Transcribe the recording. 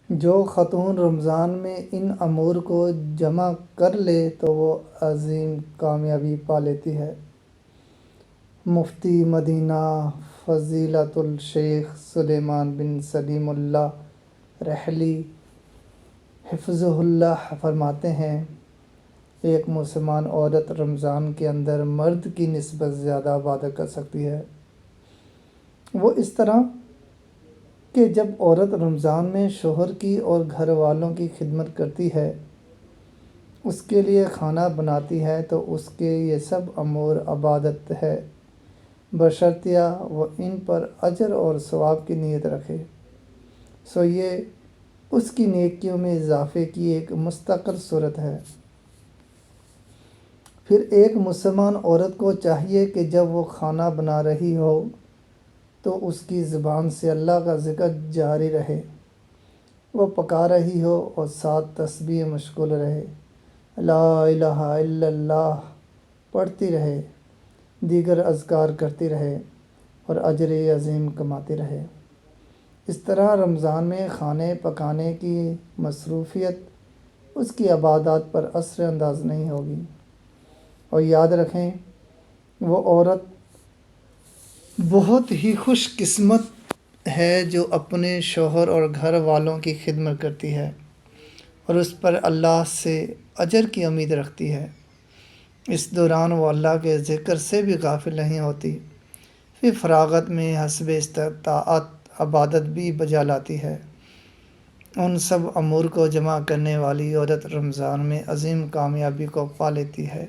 جو خاتون رمضان میں ان امور کو جمع کر لے تو وہ عظیم کامیابی پا لیتی ہے۔ مفتی مدینہ فضیلۃ الشیخ سلیمان بن سلیم اللہ رحلی حفظہ اللہ فرماتے ہیں، ایک مسلمان عورت رمضان کے اندر مرد کی نسبت زیادہ عبادت کر سکتی ہے۔ وہ اس طرح کہ جب عورت رمضان میں شوہر کی اور گھر والوں کی خدمت کرتی ہے، اس کے لیے کھانا بناتی ہے، تو اس کے یہ سب امور عبادت ہے، بشرطیہ وہ ان پر اجر اور ثواب کی نیت رکھے، سو یہ اس کی نیکیوں میں اضافے کی ایک مستقل صورت ہے۔ پھر ایک مسلمان عورت کو چاہیے کہ جب وہ کھانا بنا رہی ہو تو اس کی زبان سے اللہ کا ذکر جاری رہے، وہ پکا رہی ہو اور ساتھ تسبیح مشغول رہے، لا الہ الا اللہ پڑھتی رہے، دیگر اذکار کرتی رہے اور اجر عظیم کماتی رہے۔ اس طرح رمضان میں کھانے پکانے کی مصروفیت اس کی عبادات پر اثر انداز نہیں ہوگی۔ اور یاد رکھیں، وہ عورت بہت ہی خوش قسمت ہے جو اپنے شوہر اور گھر والوں کی خدمت کرتی ہے اور اس پر اللہ سے اجر کی امید رکھتی ہے۔ اس دوران وہ اللہ کے ذکر سے بھی غافل نہیں ہوتی، پھر فراغت میں حسب استطاعت عبادت بھی بجا لاتی ہے۔ ان سب امور کو جمع کرنے والی عورت رمضان میں عظیم کامیابی کو پا لیتی ہے۔